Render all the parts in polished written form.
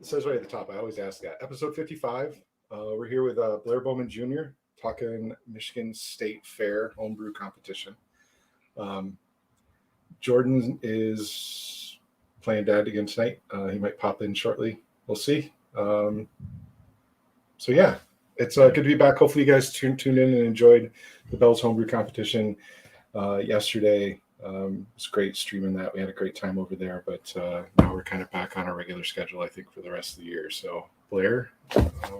It says right at the top. I always ask that. Episode 55. We're here with Blair Bowman Jr. talking Michigan State Fair homebrew competition. Um, Jordan is playing dad again tonight. He might pop in shortly. We'll see. So yeah, it's good to be back. Hopefully you guys tuned in and enjoyed the Bell's homebrew competition yesterday. It's great streaming that. We had a great time over there, but now we're kind of back on our regular schedule, I think, for the rest of the year. So Blair,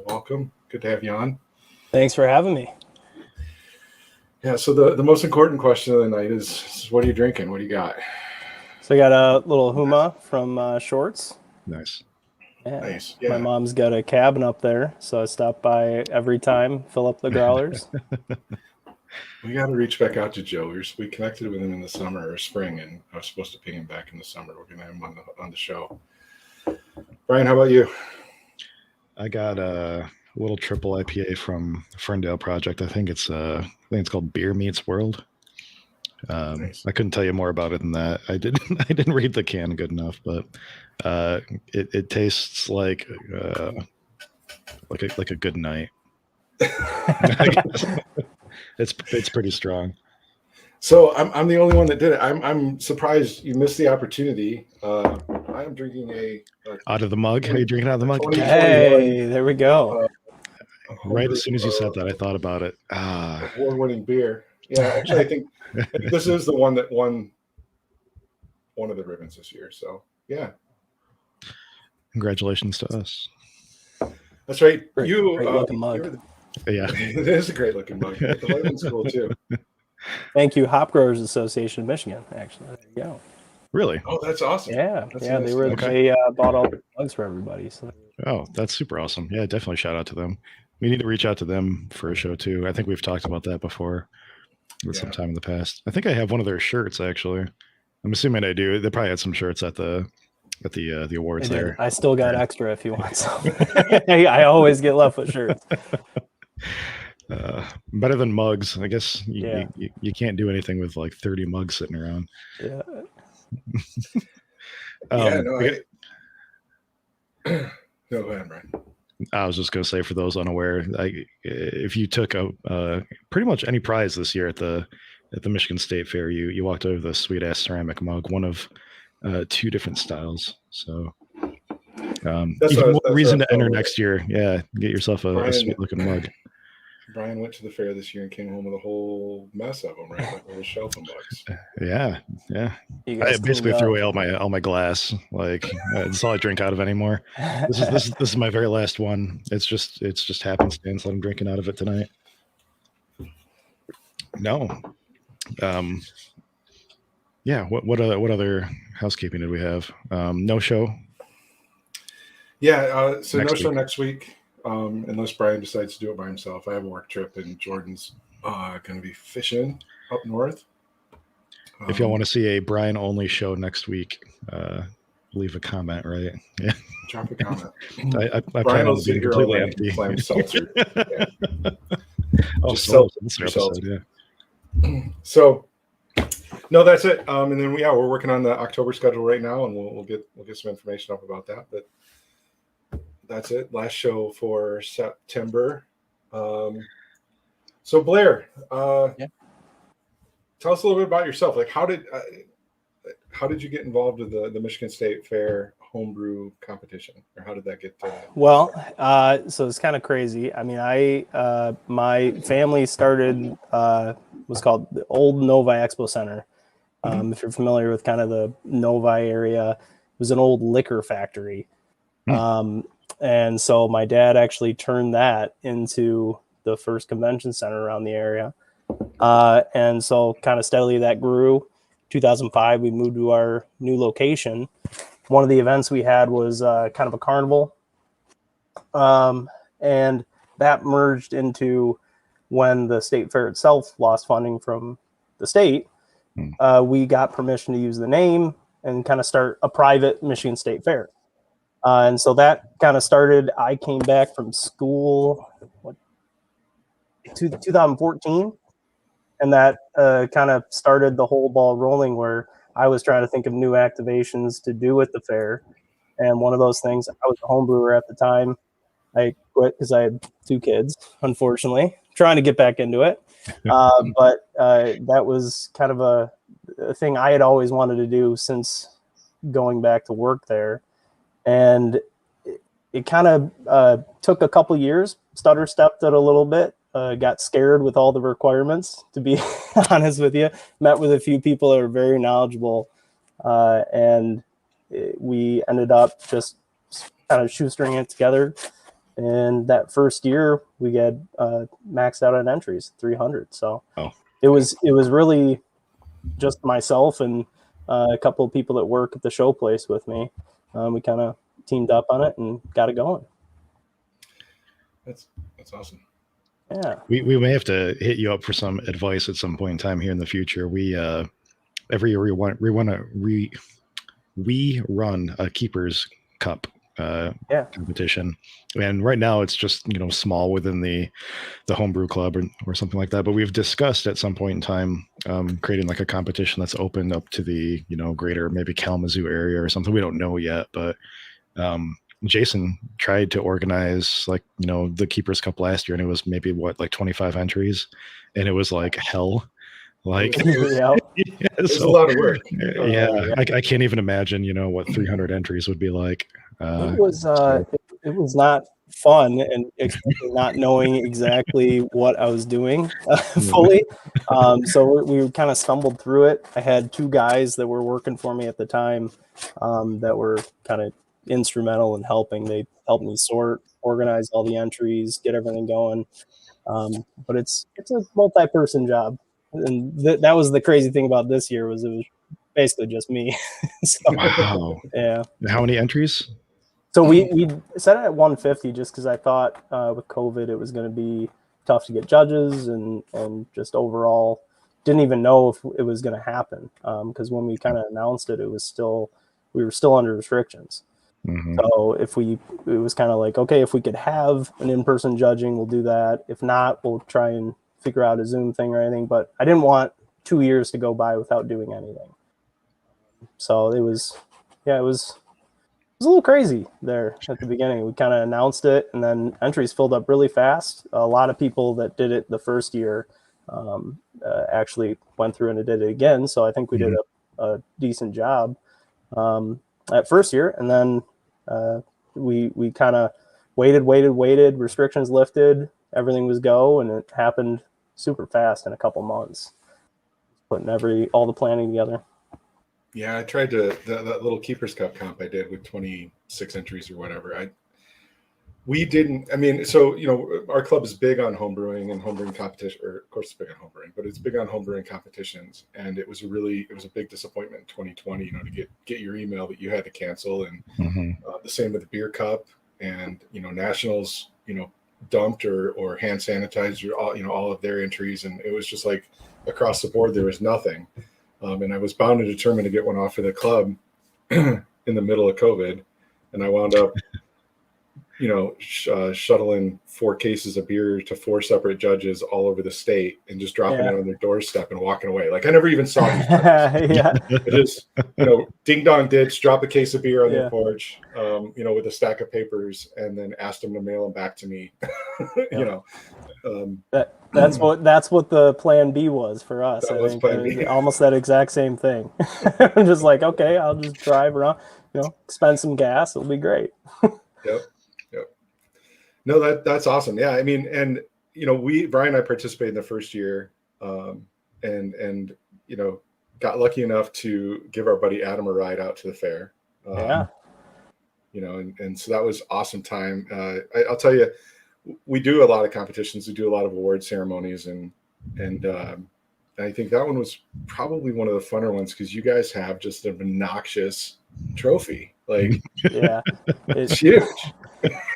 welcome. Good to have you on. Thanks for having me. Yeah, so the most important question of the night is what are you drinking? What do you got? So I got a little Huma from Shorts. Nice. Yeah. Nice. Yeah. My mom's got a cabin up there, so I stop by every time, fill up the growlers. We got to reach back out to Joe. We connected with him in the summer or spring, and I was supposed to ping him back in the summer. We're going to have him on the show. Brian, how about you? I got a little triple IPA from Ferndale Project. I think it's called Beer Meets World. Nice. I couldn't tell you more about it than that. I didn't read the can good enough, but it tastes like a good night. It's pretty strong. So I'm the only one that did it. I'm surprised you missed the opportunity. I am drinking a out of the mug. Are you drinking out of the mug? Hey, there we go. Right as soon as you said that, I thought about it. Award-winning beer. Yeah, actually, I think this is the one that won one of the ribbons this year. So yeah, congratulations to us. That's right. Great looking mug. Yeah, it is a great looking mug. The lighting's cool too. Thank you, Hop Growers Association of Michigan. Actually, there you go. Really? Oh, that's awesome. Yeah, That's yeah. nice. They bought all the mugs for everybody. So. Oh, that's super awesome. Yeah, definitely shout out to them. We need to reach out to them for a show too. I think we've talked about that before with some time in the past. I think I have one of their shirts actually. I'm assuming I do. They probably had some shirts at the awards there. I still got extra if you want some. I always get left with shirts. Better than mugs. I guess you can't do anything with like 30 mugs sitting around. Yeah. No, go ahead, Brian. I was just going to say, for those unaware, if you took pretty much any prize this year at the Michigan State Fair, you walked out with a sweet ass ceramic mug, one of two different styles. So even more reason to enter next year. Yeah, get yourself a sweet looking mug. Brian went to the fair this year and came home with a whole mess of them, right? Like a little shelf of mugs. Yeah. I basically threw away all my glass. Like that's all I drink out of anymore. This is my very last one. It's just happenstance that I'm drinking out of it tonight. No. Yeah. What other housekeeping did we have? No show. Yeah. So no show next week. Unless Brian decides to do it by himself. I have a work trip and Jordan's going to be fishing up north. If y'all want to see a Brian only show next week, leave a comment, right? Yeah. Drop a comment. I plan on being completely empty. Clam seltzer. Yeah. Oh, seltzer episode, yeah. So no, that's it. And then we're working on the October schedule right now, and we'll get some information up about that. But that's it. Last show for September. So Blair, tell us a little bit about yourself. Like, how did you get involved with the Michigan State Fair homebrew competition, or how did that get? So it's kind of crazy. I mean, my family started was called the old Novi Expo Center. If you're familiar with kind of the Novi area, it was an old liquor factory. And so my dad actually turned that into the first convention center around the area. And so kind of steadily that grew. 2005, we moved to our new location. One of the events we had was kind of a carnival. And that merged into when the state fair itself lost funding from the state. We got permission to use the name and kind of start a private Michigan State Fair. And so that kind of started. I came back from school 2014, and that kind of started the whole ball rolling where I was trying to think of new activations to do at the fair. And one of those things, I was a home brewer at the time. I quit because I had 2 kids, unfortunately, trying to get back into it. But that was kind of a thing I had always wanted to do since going back to work there. And it kind of took a couple years, stutter stepped it a little bit, got scared with all the requirements, to be honest with you. Met with a few people that were very knowledgeable, and we ended up just kind of shoestringing it together. And that first year, we had maxed out on entries, 300. So it was really just myself and a couple of people that work at the show place with me. We kind of teamed up on it and got it going. That's awesome. Yeah, we may have to hit you up for some advice at some point in time here in the future. We every year we run a Keepers Cup competition, and right now it's just small within the homebrew club or something like that. But we've discussed at some point in time creating like a competition that's opened up to the greater maybe Kalamazoo area or something. We don't know yet, but Jason tried to organize the Keepers Cup last year, and it was maybe like 25 entries, and it was like hell. Like it's a lot of work. I can't even imagine what 300 entries would be like. It was not fun, and especially not knowing exactly what I was doing fully. So we kind of stumbled through it. I had 2 guys that were working for me at the time that were kind of instrumental in helping. They helped me organize all the entries, get everything going. But it's a multi-person job, and that was the crazy thing about this year was it was basically just me. So, wow. Yeah. How many entries? So we set it at 150 just because I thought with COVID it was going to be tough to get judges and just overall didn't even know if it was going to happen because when we kind of announced it, we were still under restrictions. Mm-hmm. So it was kind of like, okay, if we could have an in-person judging, we'll do that. If not, we'll try and figure out a Zoom thing or anything. But I didn't want 2 years to go by without doing anything. So it was a little crazy there at the beginning. We kind of announced it, and then entries filled up really fast. A lot of people that did it the first year actually went through and did it again. So I think we did a decent job at first year, and then we kind of waited. Restrictions lifted, everything was go, and it happened super fast in a couple months. Putting all the planning together. Yeah, I tried that little Keepers Cup comp I did with 26 entries or whatever. Our club is big on homebrewing and homebrewing competition, or of course it's big on homebrewing, but it's big on homebrewing competitions. And it was a big disappointment in 2020, to get your email that you had to cancel. And the same with the beer cup and, nationals, dumped or hand sanitized all of their entries. And it was just like across the board, there was nothing. And I was bound and determined to get one off for the club in the middle of COVID. And I wound up, shuttling 4 cases of beer to 4 separate judges all over the state and just dropping it on their doorstep and walking away. Like I never even saw these judges. I just, ding dong ditch, drop a case of beer on their porch, with a stack of papers, and then asked them to mail them back to me. That's what the plan B was for us. That was plan B. Almost that exact same thing. I'm just like, okay, I'll just drive around, spend some gas. It'll be great. Yep. No, that's awesome. Yeah. I mean, and, Brian and I participated in the first year and got lucky enough to give our buddy Adam a ride out to the fair. And so that was awesome time. I'll tell you, we do a lot of competitions. We do a lot of award ceremonies, and I think that one was probably one of the funner ones because you guys have just an obnoxious trophy. Like, it's huge.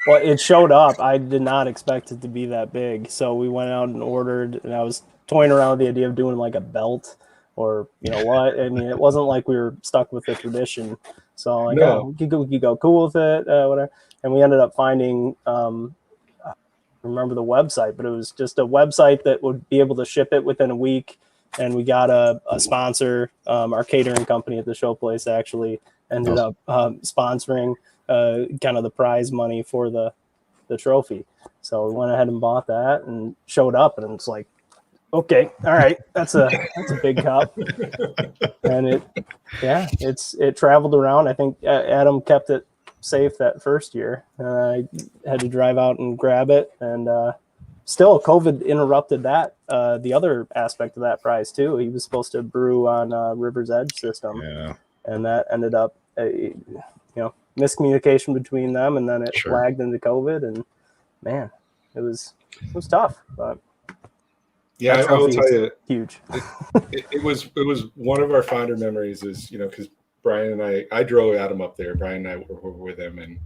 Well, it showed up. I did not expect it to be that big, so we went out and ordered. And I was toying around with the idea of doing like a belt, or what. I mean, it wasn't like we were stuck with the tradition. So like, we could go cool with it, whatever. And we ended up finding. Remember the website, but it was just a website that would be able to ship it within a week. And we got a sponsor, our catering company at the show place actually ended up sponsoring. kind of the prize money for the trophy. So we went ahead and bought that and showed up, and it's like, okay, all right, that's a big cup. And it traveled around. I think Adam kept it safe that first year. I had to drive out and grab it, and still COVID interrupted that. The other aspect of that prize too. He was supposed to brew on River's Edge system, and that ended up, miscommunication between them, and then it flagged into COVID, and man, it was tough, but. Yeah, I will tell you, huge. it was one of our fonder memories is, because Brian and I drove Adam up there. Brian and I were with him, and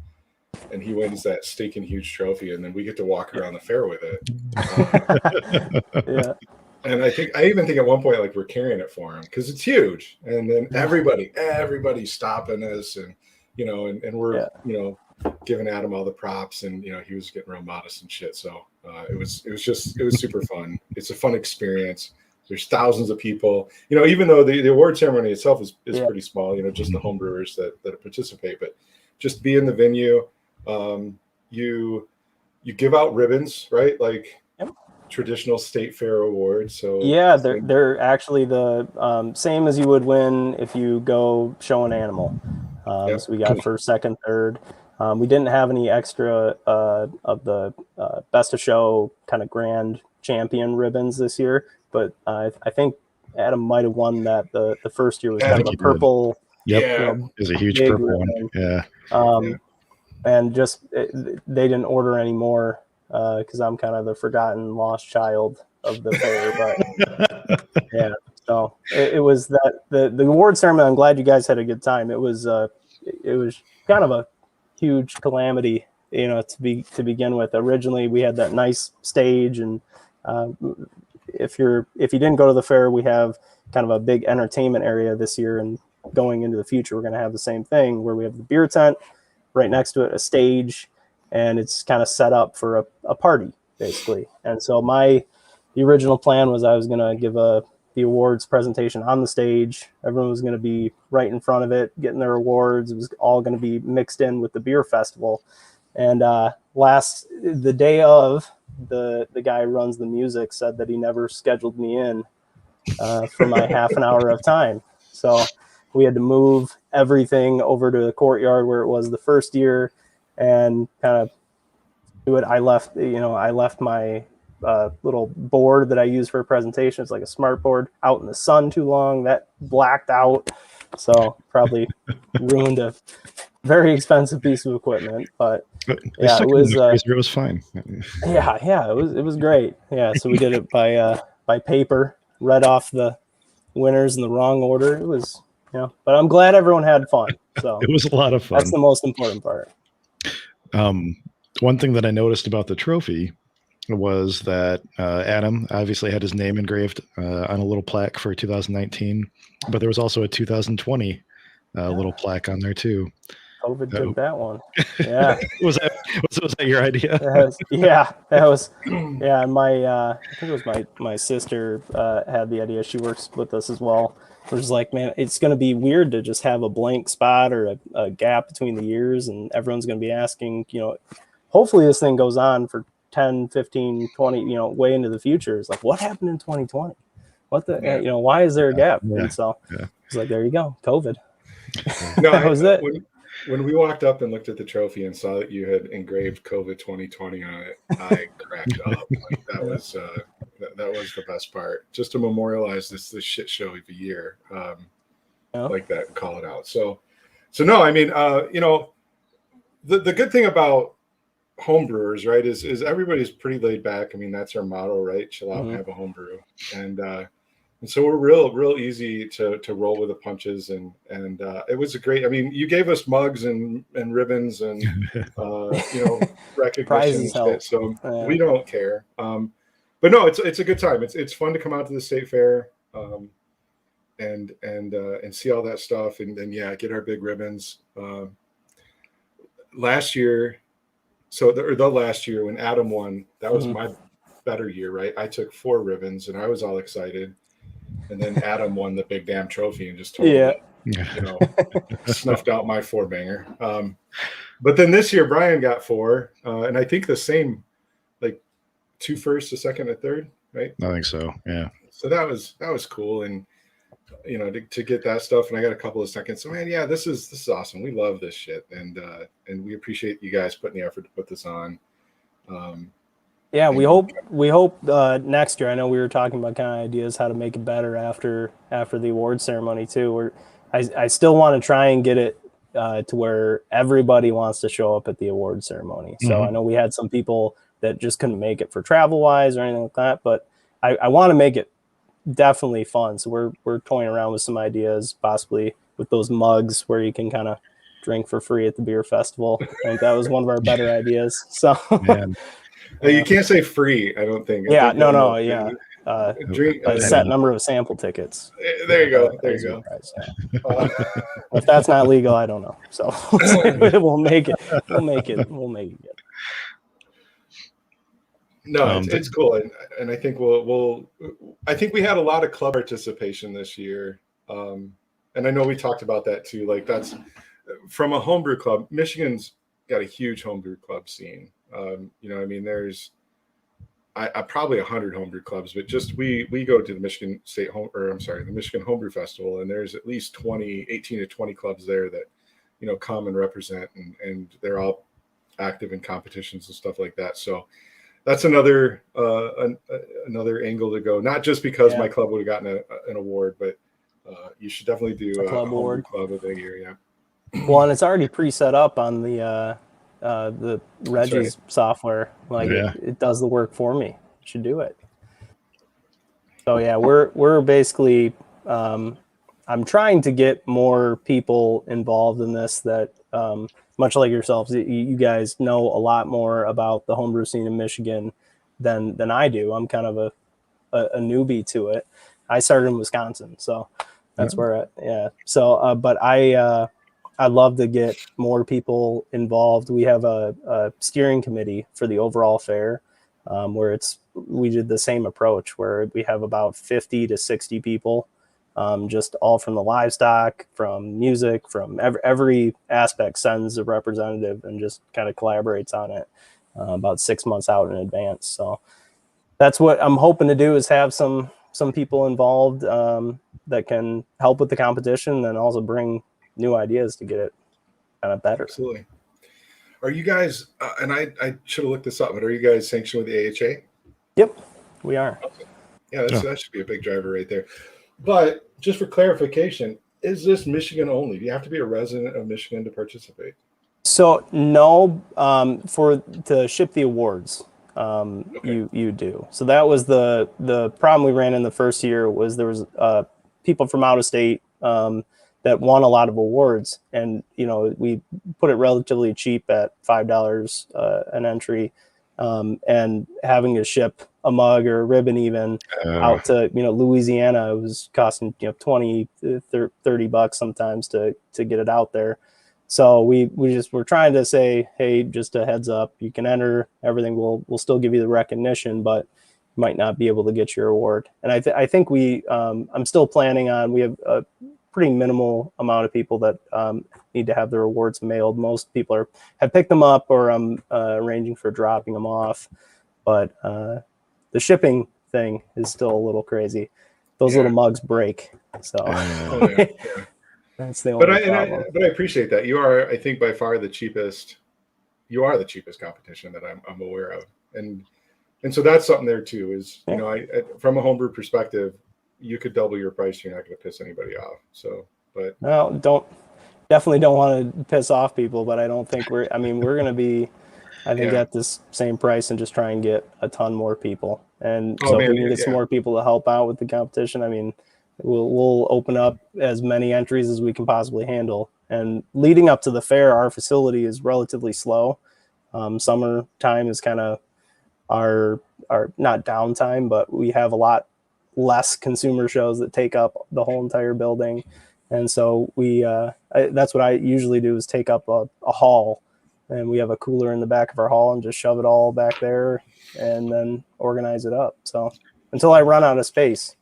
he wins that stinking huge trophy, and then we get to walk around the fair with it. Yeah. And I even think at one point, like, we're carrying it for him because it's huge, and then everybody's stopping us, and and we're giving Adam all the props, and he was getting real modest and shit. So it was super fun. It's a fun experience. There's thousands of people. Even though the award ceremony itself is pretty small. Just the homebrewers that participate, but just be in the venue. You give out ribbons, right? Like traditional state fair awards. So they're actually the same as you would win if you go show an animal. So we got first, second, third. We didn't have any extra of the best of show kind of grand champion ribbons this year, but I think Adam might have won that. The first year was kind of a purple. It was a huge purple ribbon. One. And just they didn't order any more because I'm kind of the forgotten lost child of the fair. But so it was that the award ceremony. I'm glad you guys had a good time. It was kind of a huge calamity, to begin with. Originally, we had that nice stage, and if you didn't go to the fair, we have kind of a big entertainment area this year, and going into the future, we're going to have the same thing where we have the beer tent right next to it, a stage, and it's kind of set up for a party basically. And so the original plan was I was going to give the awards presentation on the stage. Everyone was going to be right in front of it, getting their awards. It was all going to be mixed in with the beer festival. And the day of, the guy who runs the music said that he never scheduled me in for my half an hour of time. So we had to move everything over to the courtyard where it was the first year and kind of do it. I left my little board that I use for a presentation. It's like a smart board out in the sun too long. That blacked out. So probably ruined a very expensive piece of equipment, but it was fine. It was great. Yeah. So we did it by paper, read off the winners in the wrong order. It was, but I'm glad everyone had fun. So it was a lot of fun. That's the most important part. One thing that I noticed about the trophy was that Adam obviously had his name engraved on a little plaque for 2019, but there was also a 2020 little plaque on there too. COVID took that one. Yeah. was that your idea? That was. My I think it was my sister had the idea. She works with us as well. We're just like, man, it's going to be weird to just have a blank spot or a gap between the years, and everyone's going to be asking, hopefully this thing goes on for 10, 15, 20, way into the future. It's like, what happened in 2020? What why is there a gap? And so it's like, there you go, COVID. No, that was it. When we walked up and looked at the trophy and saw that you had engraved COVID 2020 on it, I cracked up. Like, that was the best part. Just to memorialize this shit show of a year, like that, and call it out. So no, I mean, the good thing about homebrewers, right, is everybody's pretty laid back. I mean, that's our motto, right? Chill out and have a homebrew, and so we're real easy to roll with the punches, and it was a great. I mean, you gave us mugs and ribbons and recognition, so we don't care. But no, it's a good time. It's fun to come out to the state fair, and see all that stuff, and then get our big ribbons. Last year, the last year when Adam won, that was my better year, right? I took 4 ribbons and I was all excited. And then Adam won the big damn trophy and just totally, snuffed out my 4-banger. But then this year, Brian got 4, and I think the same, like 2 first, a second, a third, right? I think so. Yeah. So that was cool, and to get that stuff, and I got a couple of seconds. So man, yeah, this is awesome. We love this shit, and we appreciate you guys putting the effort to put this on. Yeah, we hope next year. I know we were talking about kind of ideas how to make it better after the award ceremony too. I still want to try and get it to where everybody wants to show up at the award ceremony. So I know we had some people that just couldn't make it for travel wise or anything like that, but I want to make it definitely fun. So we're toying around with some ideas, possibly with those mugs where you can kind of drink for free at the beer festival. I think that was one of our better ideas. So Man. You can't say free, I don't think. Yeah, I think no, yeah. Drink A set number of sample tickets. There you go. There you go. Price, yeah. If that's not legal, I don't know. So we'll make it. We'll make it good. No, it's cool, and I think I think we had a lot of club participation this year, and I know we talked about that too. Like that's from a homebrew club. Michigan's got a huge homebrew club scene. I mean, there's I probably 100 homebrew clubs, but just we go to the Michigan State the Michigan Homebrew Festival, and there's at least 18 to 20 clubs there that come and represent, and they're all active in competitions and stuff like that. So that's another angle to go. Not just because my club would have gotten an award, but you should definitely do a club award club of the year. Yeah. Well, and it's already pre-set up on the Reggie's software. Like it does the work for me. You should do it. So yeah, we're basically I'm trying to get more people involved in this that much like yourselves, you guys know a lot more about the homebrew scene in Michigan than I do. I'm kind of a newbie to it. I started in Wisconsin, so that's where So but I'd love to get more people involved. We have a steering committee for the overall fair, where we did the same approach where we have about 50 to 60 people, just all from the livestock, from music, from every aspect sends a representative and just kind of collaborates on it about 6 months out in advance. So that's what I'm hoping to do, is have some people involved that can help with the competition and also bring new ideas to get it kind of better. Absolutely. Are you guys, and I should have looked this up, but are you guys sanctioned with the AHA? Yep, we are. Okay. Yeah, that should be a big driver right there. But just for clarification, is this Michigan only? Do you have to be a resident of Michigan to participate? So no, to ship the awards, you do. So that was the problem we ran in the first year, was there was people from out of state that won a lot of awards, and we put it relatively cheap at $5 an entry, and having to ship a mug or a ribbon even out to Louisiana, it was costing $20, $30 sometimes to get it out there. So we just were trying to say, hey, just a heads up, you can enter everything. We'll still give you the recognition, but you might not be able to get your award. And I think I'm still planning on, we have a pretty minimal amount of people that need to have their awards mailed. Most people have picked them up, or I'm arranging for dropping them off. But the shipping thing is still a little crazy. Those little mugs break. So that's the only problem. But I appreciate that. You are, I think, by far the cheapest. You are the cheapest competition that I'm aware of. And so that's something there too, is, from a homebrew perspective, you could double your price. You're not going to piss anybody off. So, but definitely don't want to piss off people, but I don't think we're going to be, at this same price and just try and get a ton more people. And if we can get some more people to help out with the competition, we'll open up as many entries as we can possibly handle. And leading up to the fair, our facility is relatively slow. Summertime is kind of our not downtime, but we have a lot less consumer shows that take up the whole entire building. And so that's what I usually do, is take up a hall, and we have a cooler in the back of our hall and just shove it all back there and then organize it up. So until I run out of space,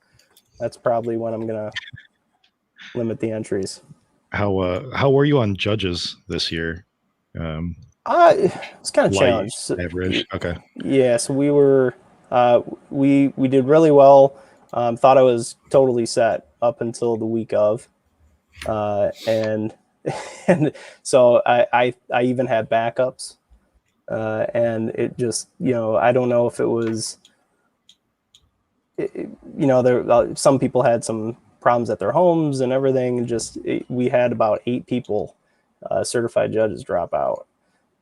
that's probably when I'm going to limit the entries. How were you on judges this year? It's kind of light, challenged. average? Okay. Yeah, so we were we did really well. Thought I was totally set up until the week of, and and so I even had backups, and it just I don't know if it was there some people had some problems at their homes and everything, and we had about 8 people certified judges drop out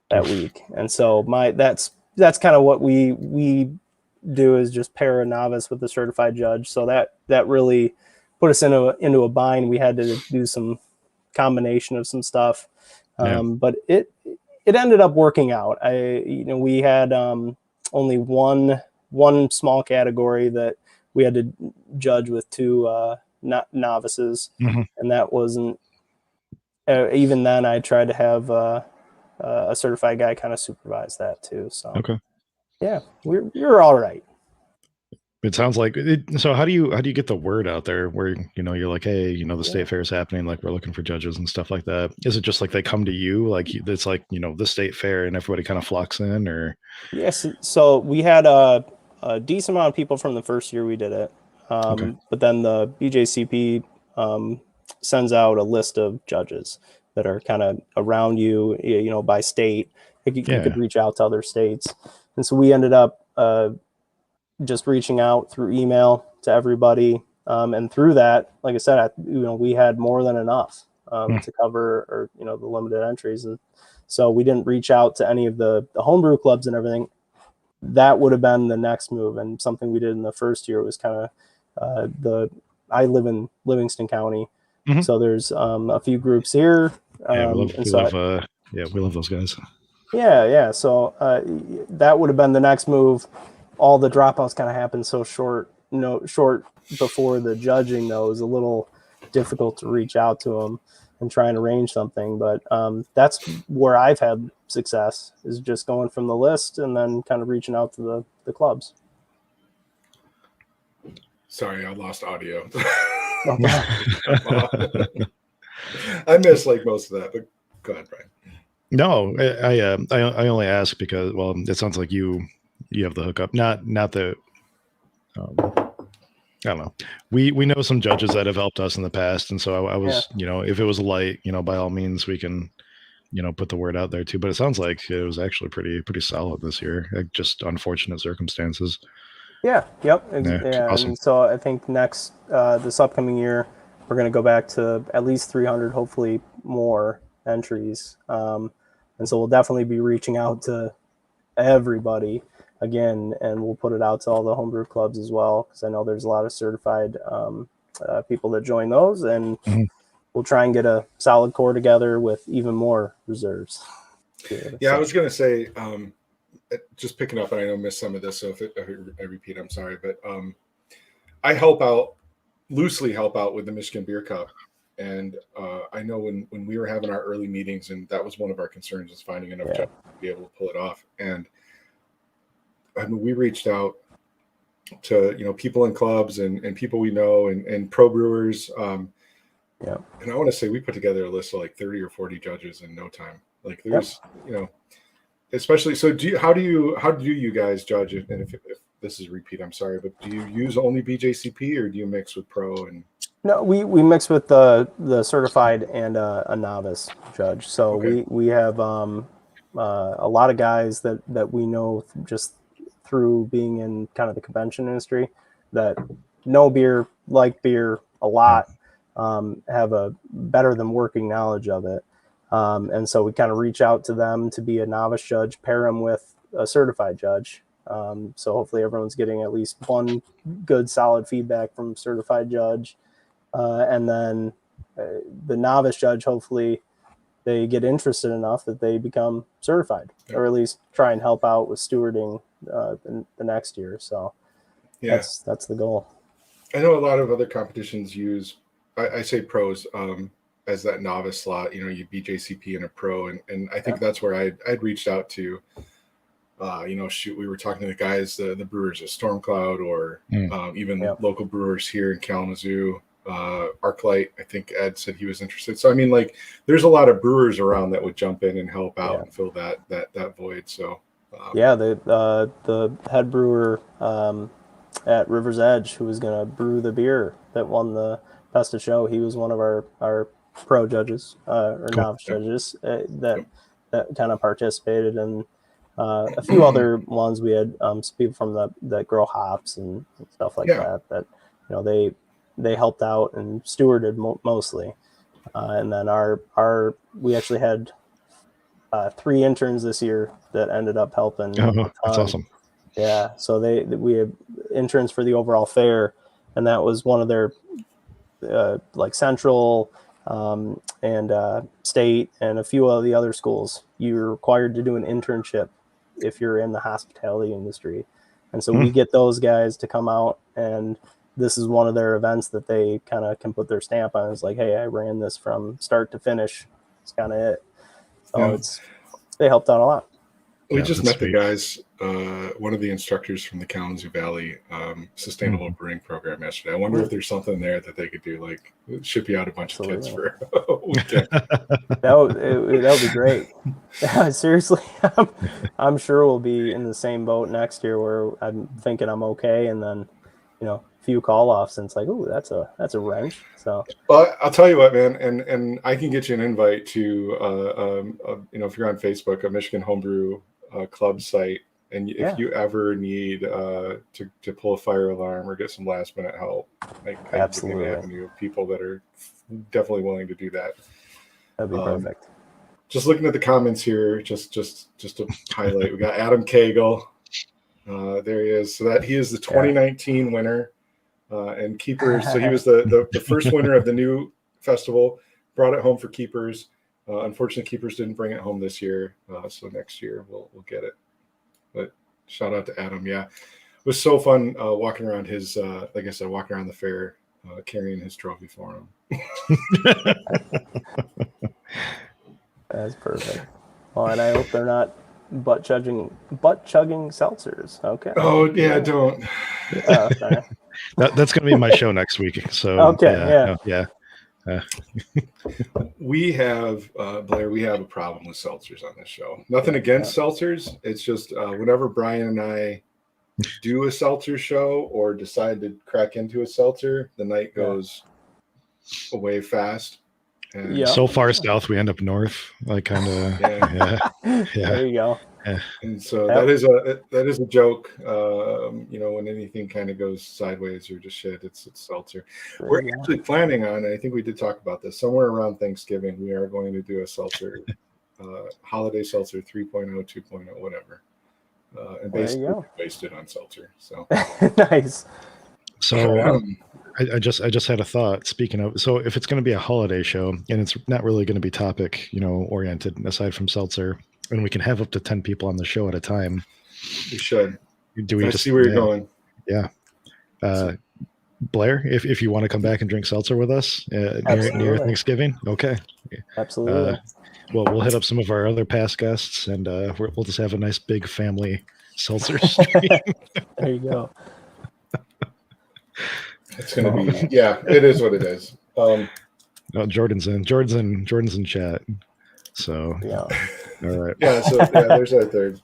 that week, and so that's kind of what we do, is just pair a novice with a certified judge. So that really put us into a bind. We had to do some combination of some stuff, but it ended up working out. We had only one small category that we had to judge with 2 novices, and that wasn't even then. I tried to have a certified guy kind of supervise that too. So Okay. yeah, we're all right. It sounds like it. So how do you get the word out there where, you're like, hey, the state fair is happening, like we're looking for judges and stuff like that? Is it just like they come to you, like it's like, the state fair and everybody kind of flocks in, or? Yes. So we had a decent amount of people from the first year we did it. Okay. But then the BJCP sends out a list of judges that are kind of around you, by state. You could reach out to other states. And so we ended up just reaching out through email to everybody. And through that, like I said, we had more than enough to cover, or, the limited entries. And so we didn't reach out to any of the homebrew clubs and everything. That would have been the next move. And something we did in the first year was kind of I live in Livingston County. So there's a few groups here. We love those guys. Yeah. So that would have been the next move. All the dropouts kind of happened so short before the judging, though. It was a little difficult to reach out to them and try and arrange something. But that's where I've had success, is just going from the list and then kind of reaching out to the clubs. Sorry, I lost audio. Okay. I missed like most of that, but go ahead, Brian. No, I only ask because, well, it sounds like you have the hookup. Not that I don't know. We know some judges that have helped us in the past, and so I was, if it was light, by all means we can, put the word out there too. But it sounds like it was actually pretty solid this year. Like, just unfortunate circumstances. Yeah. Yep. Yeah. Awesome. And so I think this upcoming year, we're going to go back to at least 300, hopefully more entries. And so we'll definitely be reaching out to everybody again, and we'll put it out to all the homebrew clubs as well, because I know there's a lot of certified people that join those, and we'll try and get a solid core together with even more reserves. I was going to say, just picking up, and I know I missed some of this, so if I repeat, I'm sorry, but I loosely help out with the Michigan Beer Cup. And I know when we were having our early meetings, and that was one of our concerns, is finding enough judges to be able to pull it off. And I mean, we reached out to people in clubs and people we know, and pro brewers. And I want to say we put together a list of like 30 or 40 judges in no time. Like there's especially. So how do you guys judge it? And if this is a repeat, I'm sorry, but do you use only BJCP, or do you mix with pro? And no, we mix with the certified and a novice judge. So we have a lot of guys that we know just through being in kind of the convention industry, that know beer, like beer a lot, have a better than working knowledge of it. And so we kind of reach out to them to be a novice judge, pair them with a certified judge. So hopefully everyone's getting at least one good solid feedback from certified judge. And then the novice judge, hopefully they get interested enough that they become certified, or at least try and help out with stewarding the next year. So that's the goal. I know a lot of other competitions use, I say pros, as that novice slot, you BJCP and a pro. And I think that's where I'd reached out to, we were talking to the guys, the brewers at Stormcloud, or even local brewers here in Kalamazoo. Arclight. I think Ed said he was interested. So I mean, like, there's a lot of brewers around that would jump in and help out and fill that void. So the head brewer at River's Edge, who was going to brew the beer that won the Best of Show, he was one of our pro judges or novice judges that kind of participated in a few other ones. We had some people from that grow hops and stuff like that they helped out and stewarded mostly. And then we actually had 3 interns this year that ended up helping. Oh, that's awesome. Yeah, so we have interns for the overall fair, and that was one of their like Central and State and a few of the other schools. You're required to do an internship if you're in the hospitality industry, and so we get those guys to come out, and this is one of their events that they kind of can put their stamp on. It's like, hey, I ran this from start to finish. It's kind of it. So they helped out a lot. We just met the guys, one of the instructors from the Kalamazoo Valley Sustainable Brewing Program yesterday. I wonder if there's something there that they could do, like ship you out a bunch of kits for a weekend. That would be great. Yeah, seriously, I'm sure we'll be in the same boat next year where I'm thinking I'm okay, and then a few call-offs, and it's like, ooh, that's a wrench. So, well, I'll tell you what, man, and I can get you an invite to, if you're on Facebook, a Michigan Homebrew club site, and if you ever need to pull a fire alarm or get some last minute help, I give you an avenue of people that are definitely willing to do that. That'd be perfect. Just looking at the comments here, just to highlight, we got Adam Cagle. There he is. So he is the 2019 winner and Keepers. So he was the first winner of the new festival. Brought it home for Keepers. Unfortunately, Keepers didn't bring it home this year. So next year we'll get it. But shout out to Adam. Yeah, it was so fun walking around his, like I said, walking around the fair, carrying his trophy for him. That's perfect. Well, and I hope they're not butt chugging seltzers. Okay. Oh yeah, don't. That's gonna be my show next week. So okay, yeah. We have Blair. We have a problem with seltzers on this show. Nothing against seltzers. It's just whenever Brian and I do a seltzer show or decide to crack into a seltzer, the night goes away fast. And so far south, we end up north, like kind of. There you go. Yeah. And so that is a joke. When anything kind of goes sideways or just shit, it's seltzer. We're actually planning on, and I think we did talk about this, somewhere around Thanksgiving, we are going to do a seltzer, holiday seltzer 3.0, 2.0, whatever. And basically wasted on seltzer. So nice. So I just had a thought. Speaking of, so if it's going to be a holiday show and it's not really going to be topic, oriented aside from seltzer, and we can have up to 10 people on the show at a time. We should. Do we just see where you're going? Yeah. Blair, if you want to come back and drink seltzer with us near Thanksgiving, okay. Absolutely. We'll hit up some of our other past guests, and we'll just have a nice big family seltzer stream. There you go. It's going to be, it is what it is. Jordan's in chat. So, all right. Yeah, so there's our third.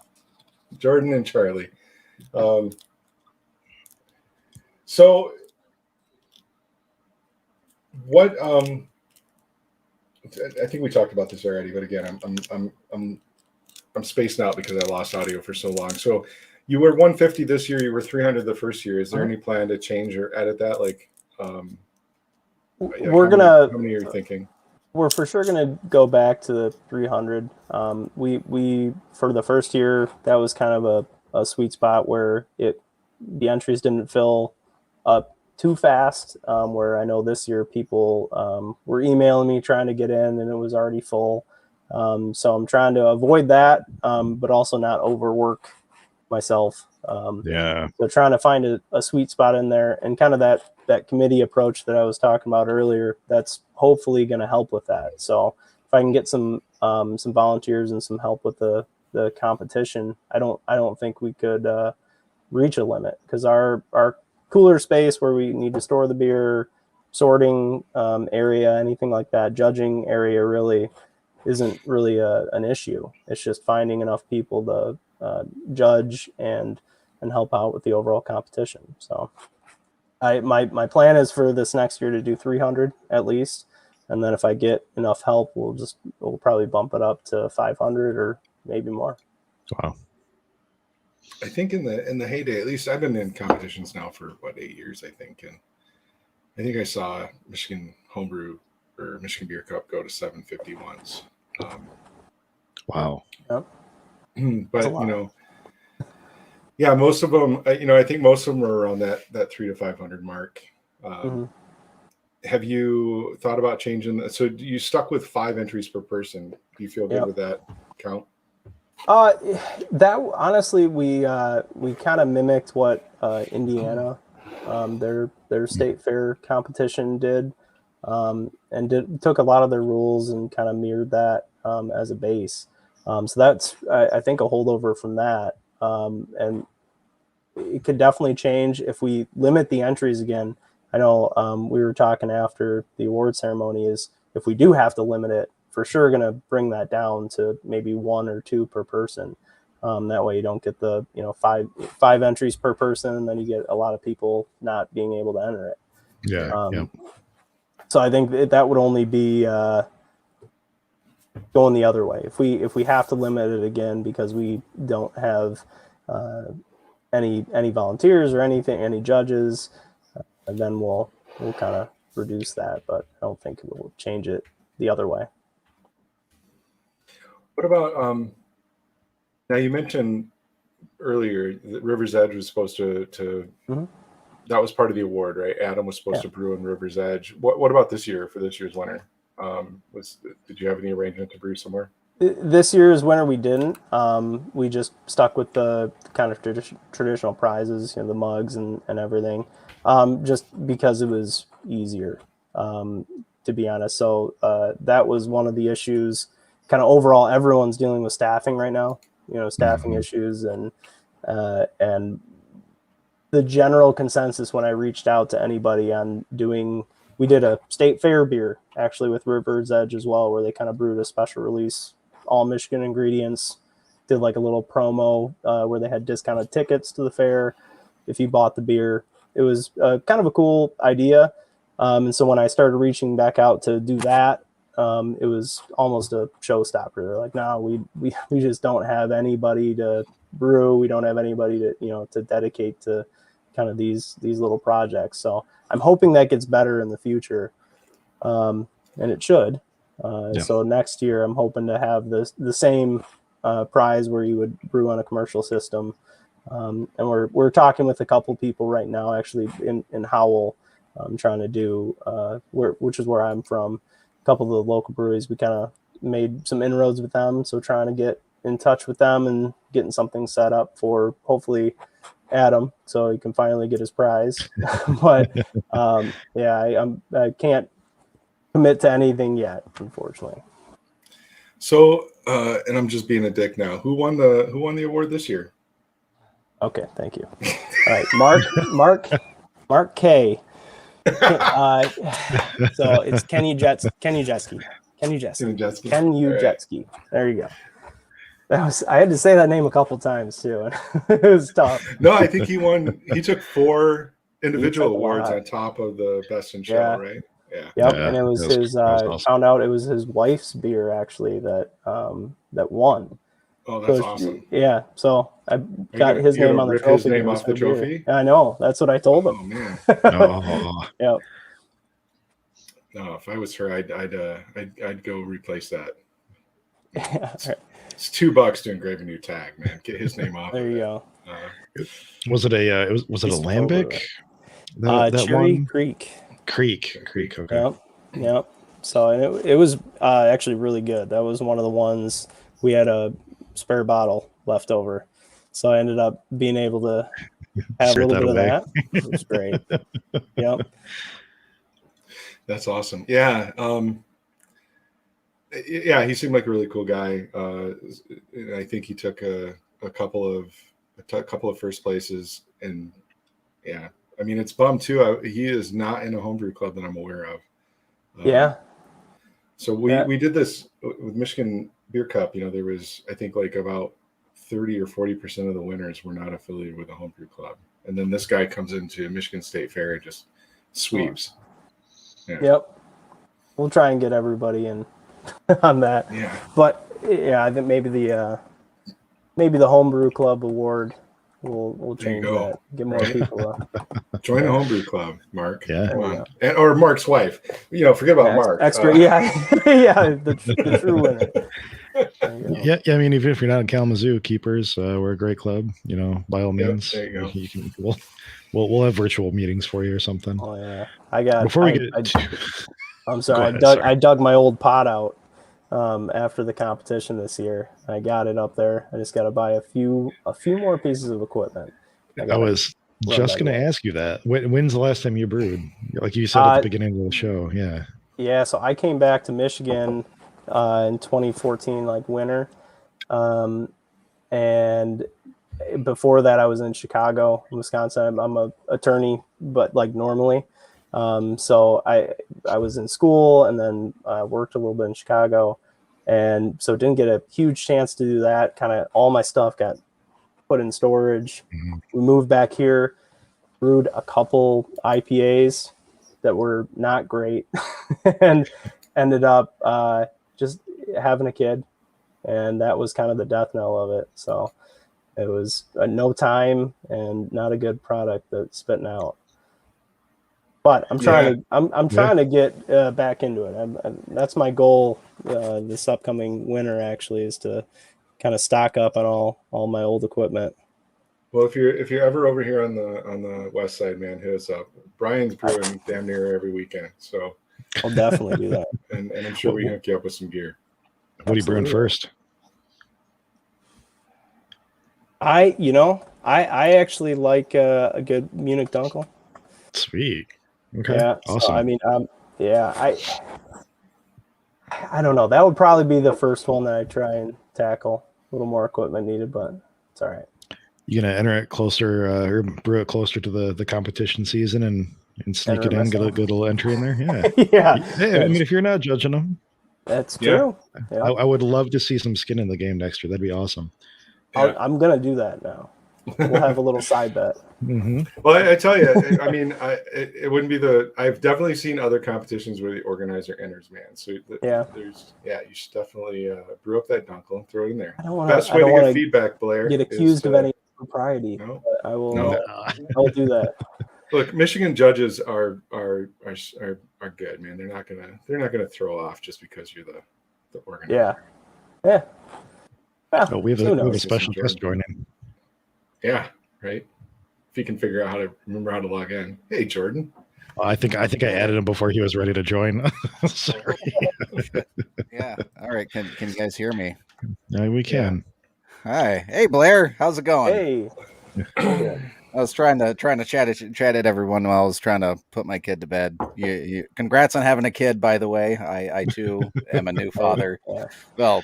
Jordan and Charlie. So what I think we talked about this already, but again, I'm spacing out because I lost audio for so long. So you were 150 this year, you were 300 the first year. Is there any plan to change or edit that? Like how many are you thinking? We're for sure gonna go back to the 300. We for the first year, that was kind of a sweet spot where the entries didn't fill up too fast. Where I know this year people were emailing me trying to get in, and it was already full. So I'm trying to avoid that, but also not overwork myself. So trying to find a sweet spot in there, and kind of that committee approach that I was talking about earlier, that's hopefully going to help with that. So if I can get some volunteers and some help with the competition, I don't think we could reach a limit, because our cooler space where we need to store the beer, sorting area, anything like that, judging area really isn't really an issue. It's just finding enough people to judge and help out with the overall competition. So my plan is for this next year to do 300 at least. And then if I get enough help, we'll probably bump it up to 500 or maybe more. Wow. I think in the heyday, at least I've been in competitions now for 8 years, I think. And I think I saw Michigan Homebrew or Michigan Beer Cup go to 750 once. Wow. Yep. But yeah, most of them, I think most of them are around that 300 to 500 mark. Have you thought about changing that? So you stuck with 5 entries per person. Do you feel good with that count? That honestly, we kind of mimicked what Indiana, their state fair competition did, and took a lot of their rules and kind of mirrored that as a base. So that's I think a holdover from that, and it could definitely change if we limit the entries again. I know we were talking after the award ceremony is if we do have to limit it, for sure going to bring that down to maybe 1 or 2 per person. That way you don't get the five entries per person, and then you get a lot of people not being able to enter it. Yeah. So I think that would only be going the other way. If we have to limit it again because we don't have any volunteers or any judges, and then we'll kind of reduce that. But I don't think we'll change it the other way. What about now you mentioned earlier that River's Edge was supposed to that was part of the award, right? Adam was supposed to brew in River's Edge. What about this year for this year's winner? Did you have any arrangement to brew somewhere? This year's winner we didn't. We just stuck with the kind of traditional prizes, the mugs and everything, just because it was easier, to be honest. So that was one of the issues. Kind of overall, everyone's dealing with staffing right now. Staffing issues and the general consensus when I reached out to anybody on we did a state fair beer actually with River's Edge as well, where they kind of brewed a special release, all Michigan ingredients, did like a little promo where they had discounted tickets to the fair if you bought the beer. It was kind of a cool idea. And so when I started reaching back out to do that, it was almost a showstopper. They're like, no, we just don't have anybody to brew. We don't have anybody to dedicate to kind of these little projects. So I'm hoping that gets better in the future. And it should. So next year I'm hoping to have the same prize where you would brew on a commercial system. And we're talking with a couple people right now, actually in Howell, trying to do which is where I'm from. A couple of the local breweries, we kind of made some inroads with them. So trying to get in touch with them and getting something set up for hopefully Adam, so he can finally get his prize. But I can't commit to anything yet, unfortunately. So, and I'm just being a dick now. Who won the award this year? Okay, thank you. All right, Mark K. So it's Ken Ujetski. There you go. I had to say that name a couple times too, and it was tough. No, I think he won. He took 4 individual awards on top of the best in show, right? Yeah. Yep, and it was his. Awesome. Found out it was his wife's beer actually that won. Oh, that's awesome. Yeah, so I got his name on the trophy. His name off the trophy. I know. That's what I told him. Oh man. Yep. No, if I was her, I'd go replace that. Yeah. It's $2 to engrave a new tag, man. Get his name off. There you go. Was it a lambic? Cherry Creek. Creek. Okay. Yep. So it was actually really good. That was one of the ones we had a spare bottle left over, so I ended up being able to have a little bit of that. It was great. Yep. That's awesome. Yeah. Yeah, he seemed like a really cool guy. I think he took a couple of first places, and yeah, I mean, it's bummed too. He is not in a homebrew club that I'm aware of. Yeah. So we did this with Michigan Beer Cup. There was, I think, like about 30 or 40% of the winners were not affiliated with a homebrew club. And then this guy comes into Michigan State Fair and just sweeps. Yeah. Yep. We'll try and get everybody in on that. Yeah. But yeah, I think maybe the homebrew club award we'll change that. Get more people. Join the homebrew club, Mark. Yeah. Come on. Or Mark's wife. Forget about Mark. Extra, yeah, the true winner. Yeah. I mean, even if you're not in Kalamazoo, Keepers, we're a great club. By all means, there you go. You can. We'll have virtual meetings for you or something. Oh yeah, I got. Before we get, I'm sorry. Ahead, I dug my old pot out after the competition this year. I got it up there. I just got to buy a few more pieces of equipment. I was just going to ask you that. When's the last time you brewed? Like you said at the beginning of the show. Yeah. Yeah. So I came back to Michigan in 2014, like winter. And before that, I was in Chicago, Wisconsin. I'm a attorney, but like normally. So I was in school and then worked a little bit in Chicago. And so didn't get a huge chance to do that. Kind of all my stuff got put in storage. Mm-hmm. We moved back here, brewed a couple IPAs that were not great and ended up just having a kid. And that was kind of the death knell of it. So it was no time and not a good product that's spitting out. But I'm trying to get back into it. That's my goal this upcoming winter. Actually, is to kind of stock up on all my old equipment. Well, if you're ever over here on the west side, man, hit us up. Brian's brewing damn near every weekend, so I'll definitely do that. And I'm sure we can hook you up with some gear. What are you brewing first? I actually like a good Munich Dunkel. Sweet. Okay. Yeah. Awesome. So, I mean, I don't know. That would probably be the first one that I try and tackle. A little more equipment needed, but it's all right. You gonna enter it closer or brew it closer to the competition season and sneak it in, get a good little entry in there? Yeah. Yeah. Hey, I mean, if you're not judging them, that's true. Yeah. I would love to see some skin in the game next year. That'd be awesome. I'm gonna do that now. We'll have a little side bet. Mm-hmm. Well, I tell you, I mean, it wouldn't be I've definitely seen other competitions where the organizer enters, man. So you should definitely brew up that Dunkel and throw it in there. Best way to get feedback, Blair. Get accused of any propriety. No, I will. No. I will do that. Look, Michigan judges are good, man. They're not gonna throw off just because you're the organizer. Yeah. Well, we have a special guest joining. Yeah, right. If he can figure out how to remember how to log in. Hey, Jordan. I think I added him before he was ready to join. Sorry. Yeah. All right. Can you guys hear me? Yeah, we can. Hi. Hey, Blair. How's it going? Hey. I was trying to chat at everyone while I was trying to put my kid to bed. You congrats on having a kid, by the way. I too am a new father. Yeah. Well,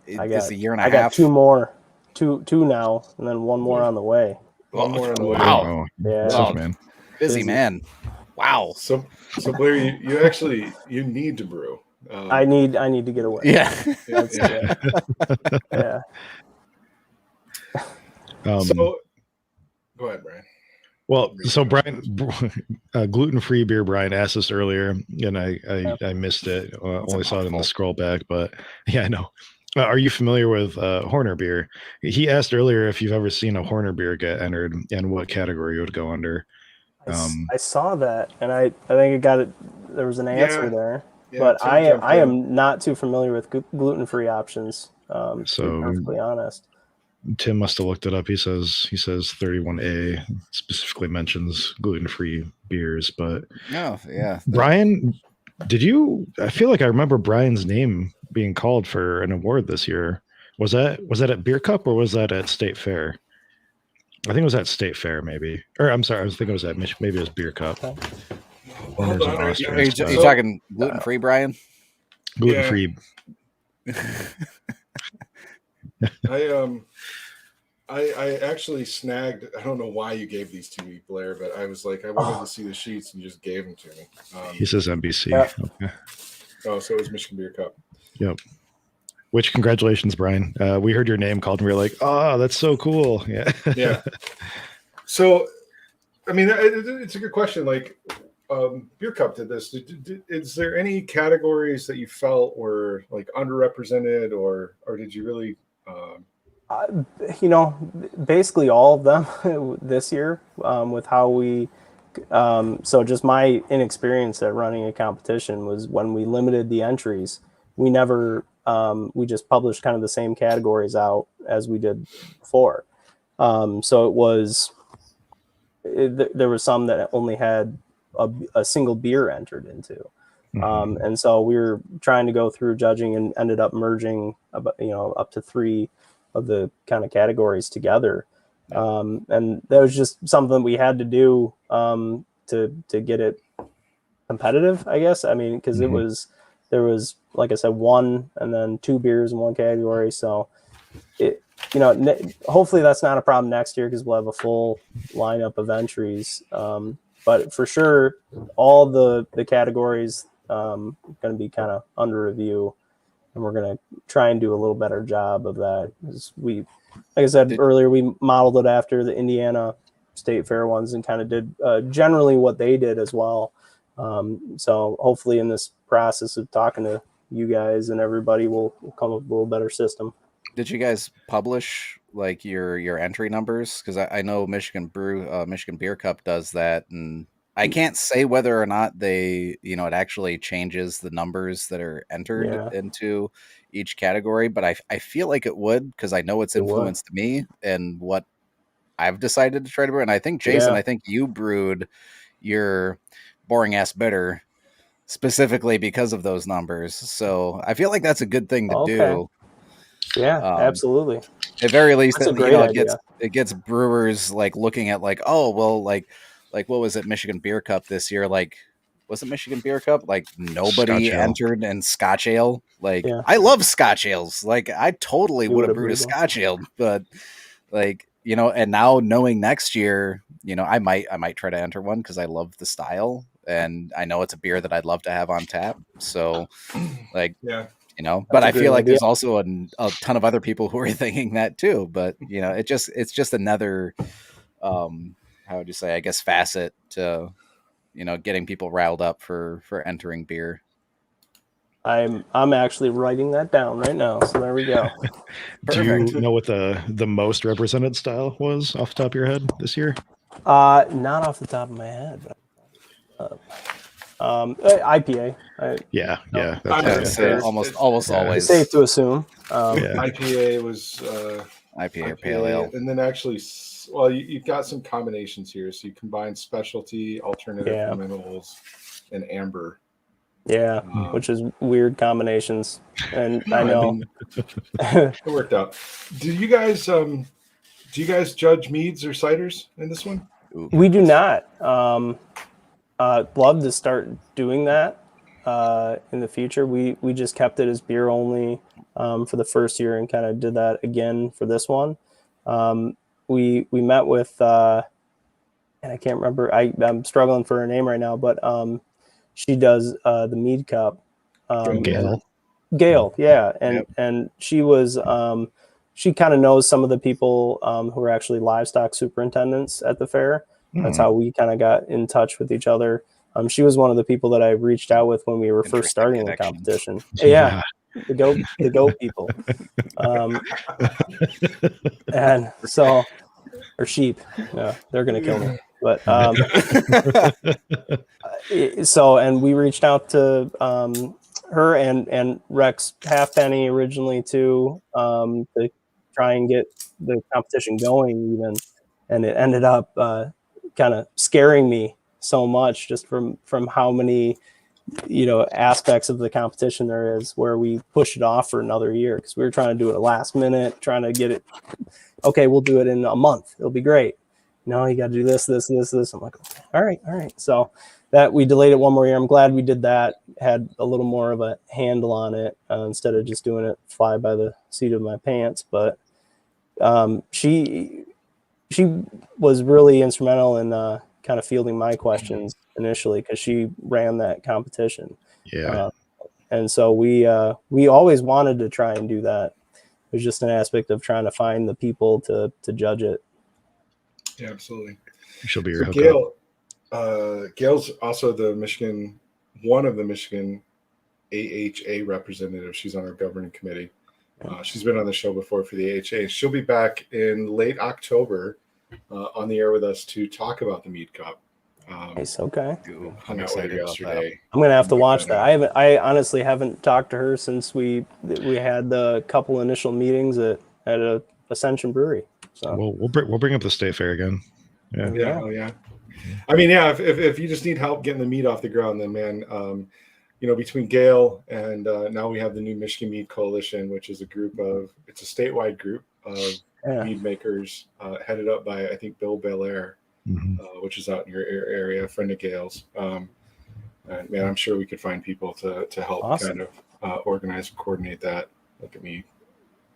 it's a year and a half. I got two more. Two now, and then one more on the way. One more on the way. Wow. Yeah. Tough, man. Busy man. Wow. So Blair, you need to brew. I need to get away. Yeah. Yeah. So go ahead, Brian. Well, so Brian, gluten-free beer. Brian asked us earlier, and I missed it. Only saw it in the scroll back, but yeah, I know. Are you familiar with Horner beer? He asked earlier if you've ever seen a Horner beer get entered and what category it would go under. I saw that, and I think it got it. There was an answer there, but Tim I am not too familiar with gluten-free options. To be perfectly honest. Tim must have looked it up. He says 31A specifically mentions gluten-free beers, but Brian, I feel like I remember Brian's name being called for an award this year. Was that at Beer Cup or was that at State Fair? I think it was at State Fair, maybe. Or I'm sorry, I was thinking it was at maybe it was Beer Cup. Are you talking gluten-free, Brian? Gluten-free. I I actually snagged. I don't know why you gave these to me, Blair, but I was like, I wanted to see the sheets, and you just gave them to me. He says NBC. Yeah. Okay. Oh, so it was Michigan Beer Cup. Yep. Which congratulations, Brian. We heard your name called and we were like, oh, that's so cool. Yeah. Yeah. So, I mean, it's a good question. Like, Beer Cup did this. Is there any categories that you felt were like underrepresented, or did you really? Basically all of them this year with how we. So just my inexperience at running a competition was when we limited the entries, we never. We just published kind of the same categories out as we did before. So it was. There was some that only had a single beer entered into. And so we were trying to go through judging and ended up merging up to 3 of the kind of categories together. And that was just something we had to do to get it competitive, I guess. I mean, because there was, like I said, 1 and then 2 beers in one category. So hopefully that's not a problem next year because we'll have a full lineup of entries. But for sure, all the categories going to be kind of under review, and we're going to try and do a little better job of that. We, like I said earlier, we modeled it after the Indiana State Fair ones and kind of did generally what they did as well. So hopefully in this process of talking to you guys and everybody, we'll come up with a little better system. Did you guys publish like your entry numbers? Because I know Michigan Beer Cup does that, and I can't say whether or not they, it actually changes the numbers that are entered into each category, but I feel like it would, because I know it's influenced me and what I've decided to try to brew. And I think, Jason, I think you brewed your boring ass bitter specifically because of those numbers. So I feel like that's a good thing to do. Yeah, absolutely. At very least, that's a great idea. It gets brewers like looking at like, oh well, like what was it, Michigan Beer Cup this year? Like, was it Michigan Beer Cup? Like nobody entered in Scotch ale. Like I love Scotch ales. Like I totally would have brewed a Scotch ale, but like and now knowing next year, I might try to enter one because I love the style and I know it's a beer that I'd love to have on tap. So like but I feel like there's also a ton of other people who are thinking that too. But it's just another how would you say, I guess, facet to getting people riled up for entering beer. I'm actually writing that down right now. So there we go. Do you know what the most represented style was off the top of your head this year? Not off the top of my head. But, IPA. That's almost always safe to assume. IPA was IPA or pale ale, and then actually, well, you've got some combinations here. So you combine specialty, alternative fermentables, and amber. Yeah, which is weird combinations, and I know it worked out. Do you guys judge meads or ciders in this one? We do not. Love to start doing that in the future. We just kept it as beer only for the first year and kind of did that again for this one. We met with and I can't remember. I'm struggling for her name right now, but she does the mead cup. Gail, yeah, and she was she kind of knows some of the people who are actually livestock superintendents at the fair. That's how we kind of got in touch with each other. She was one of the people that I reached out with when we were first starting the competition. Yeah, the goat people. And so, or sheep. Yeah, they're gonna kill me. But so, and we reached out to her and Rex Halfpenny originally too to try and get the competition going even, and it ended up kind of scaring me so much just from how many aspects of the competition there is where we push it off for another year because we were trying to do it last minute, trying to get it. Okay, we'll do it in a month. It'll be great. No, you got to do this. I'm like, okay, all right. So that we delayed it one more year. I'm glad we did that. Had a little more of a handle on it instead of just doing it fly by the seat of my pants. But she was really instrumental in kind of fielding my questions initially because she ran that competition. Yeah. And so we always wanted to try and do that. It was just an aspect of trying to find the people to judge it. Yeah, absolutely. She'll be your So hookup. Gail's also one of the Michigan AHA representatives. She's on our governing committee. She's been on the show before for the AHA. She'll be back in late October on the air with us to talk about the Mead Cup. Nice. Okay. I'm excited yesterday. I'm gonna have to watch that. I honestly haven't talked to her since we had the couple initial meetings at a Ascension Brewery. So we'll bring up the state fair again. Yeah. Oh yeah. I mean, yeah. If you just need help getting the mead off the ground, then man, between Gail and now we have the new Michigan Mead Coalition, which is it's a statewide group of mead makers headed up by, I think, Bill Belair, which is out in your area, a friend of Gail's. And man, I'm sure we could find people to help kind of organize and coordinate that. Look at me.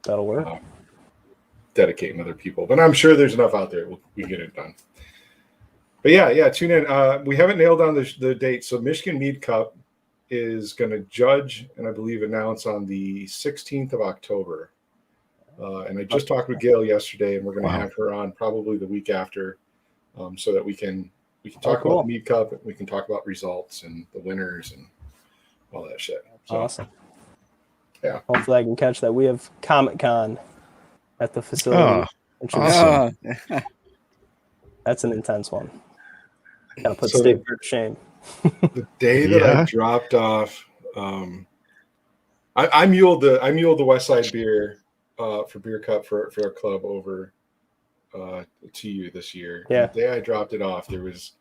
That'll work. Dedicating other people, but I'm sure there's enough out there. We can get it done. But yeah, tune in. We haven't nailed down the date. So Michigan Mead Cup is going to judge and I believe announce on the 16th of October. And I just talked with Gail yesterday, and we're going to have her on probably the week after, so that we can talk about the Mead Cup. We can talk about results and the winners and all that shit. So, awesome. Yeah. Hopefully I can catch that. We have Comic-Con at the facility. Awesome. That's an intense one. Gotta put State Fair to shame. The day that I dropped off, I muled the West Side beer for Beer Cup for our club over to you this year. Yeah. The day I dropped it off, there was,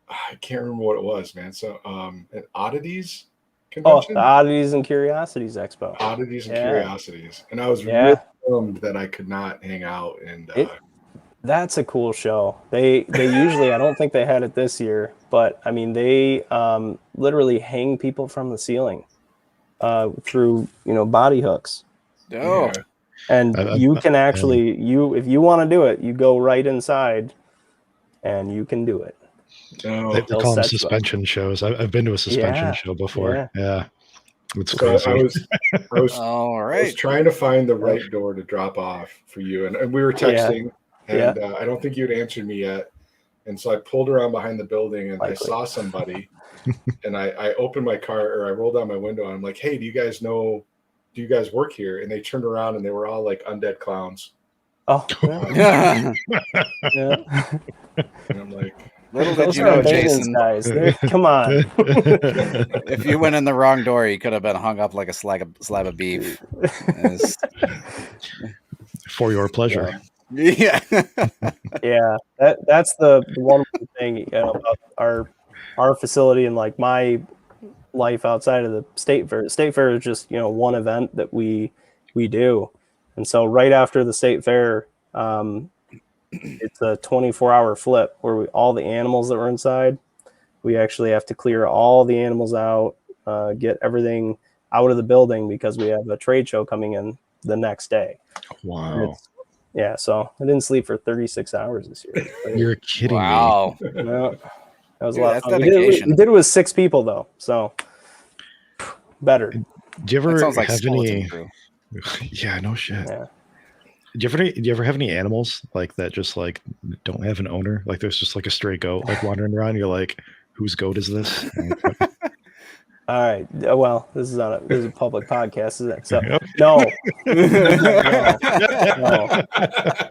I can't remember what it was, man. So an Oddities convention. The Oddities and Curiosities Expo. Oddities and Curiosities, and I was really bummed that I could not hang out and. That's a cool show. They usually, I don't think they had it this year, but I mean they literally hang people from the ceiling through body hooks. Oh. Yeah. And you can actually if you want to do it, you go right inside and you can do it. Oh. They call them suspension shows. I've been to a suspension show before. Yeah. It's crazy. I was all right. I was trying to find the right door to drop off for you, and we were texting. And I don't think you'd answered me yet. And so I pulled around behind the building and I saw somebody and I opened my car, or I rolled down my window and I'm like, hey, do you guys work here? And they turned around and they were all like undead clowns. Oh, yeah. And I'm like, little did you know, Jason. Guys. Come on. If you went in the wrong door, you could have been hung up like a slab of beef. For your pleasure. Yeah. Yeah. That's the wonderful thing about our facility and like my life outside of the state fair. The state fair is just one event that we do, and so right after the state fair, it's a 24-hour flip where all the animals that were inside, we actually have to clear all the animals out, get everything out of the building because we have a trade show coming in the next day. Wow. Yeah, so I didn't sleep for 36 hours this year. You're kidding me. Wow. No, that was a lot of fun. Dedication. We did it with 6 people though, so better. Do you ever sounds like have any? crew. Yeah, no shit. Yeah. Do you ever have any animals like that just like don't have an owner? Like there's just like a stray goat like wandering around. You're like, whose goat is this? All right. Well, this is a public podcast, isn't it? So no.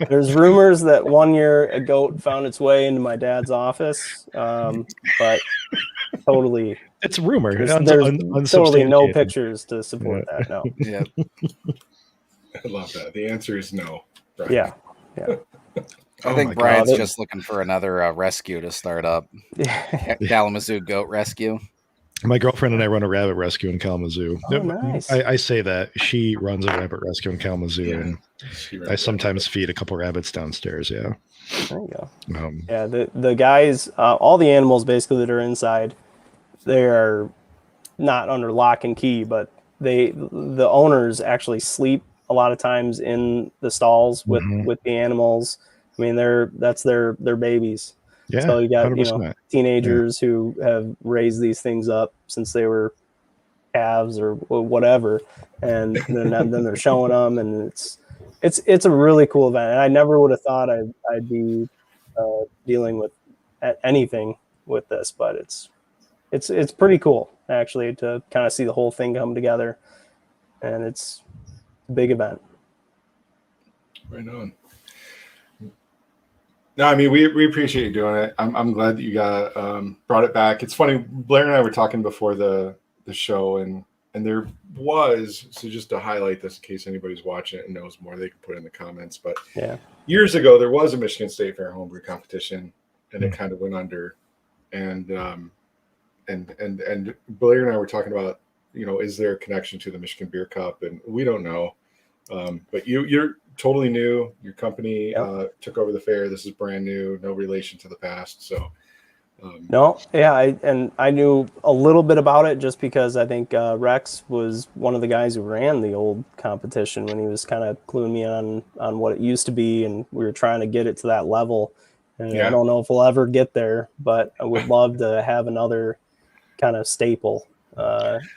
There's rumors that one year a goat found its way into my dad's office, but totally. It's a rumor. There's totally no pictures to support that. No. Yeah. I love that. The answer is no. Right? Yeah. I think Brian's just looking for another rescue to start up. Kalamazoo Goat Rescue. My girlfriend and I run a rabbit rescue in Kalamazoo. Oh, nice. I say that she runs a rabbit rescue in Kalamazoo, and I sometimes feed a couple rabbits downstairs. Yeah. There you go. The guys, all the animals basically that are inside, they are not under lock and key, but the owners actually sleep a lot of times in the stalls with Mhm. with the animals. I mean, that's their babies. Yeah, So you got 100%. teenagers who have raised these things up since they were calves or whatever, and then they're showing them, and it's a really cool event. And I never would have thought I'd be dealing with anything with this, but it's pretty cool actually to kind of see the whole thing come together, and it's a big event. Right on. No, I mean we appreciate you doing it. I'm glad that you got brought it back. It's funny, Blair and I were talking before the show, and there was, so just to highlight this in case anybody's watching it and knows more, they can put it in the comments. But Yeah, years ago there was a Michigan State Fair homebrew competition, and it kind of went under. And Blair and I were talking about, is there a connection to the Michigan Beer Cup? And we don't know. But you're totally new. Your company took over the fair. This is brand new, no relation to the past. So no, yeah, I knew a little bit about it just because I think Rex was one of the guys who ran the old competition when he was kind of cluing me on what it used to be, and we were trying to get it to that level. And I don't know if we'll ever get there, but I would love to have another kind of staple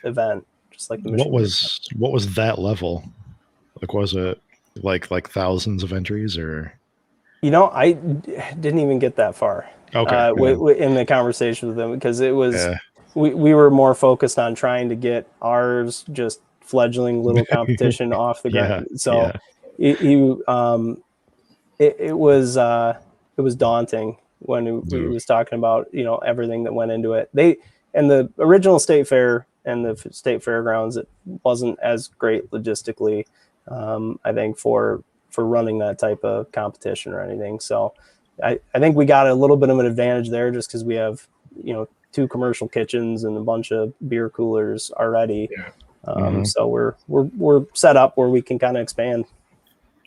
event, just like the Michigan What was that level? Like, was it like thousands of entries, or? I didn't even get that far. Okay. In the conversation with them, because it was we were more focused on trying to get ours just fledgling little competition off the ground. So it was daunting when we was talking about everything that went into it. And the original state fair and the state fairgrounds, it wasn't as great logistically, I think, for running that type of competition or anything. So I think we got a little bit of an advantage there just because we have 2 commercial kitchens and a bunch of beer coolers already. So we're set up where we can kind of expand.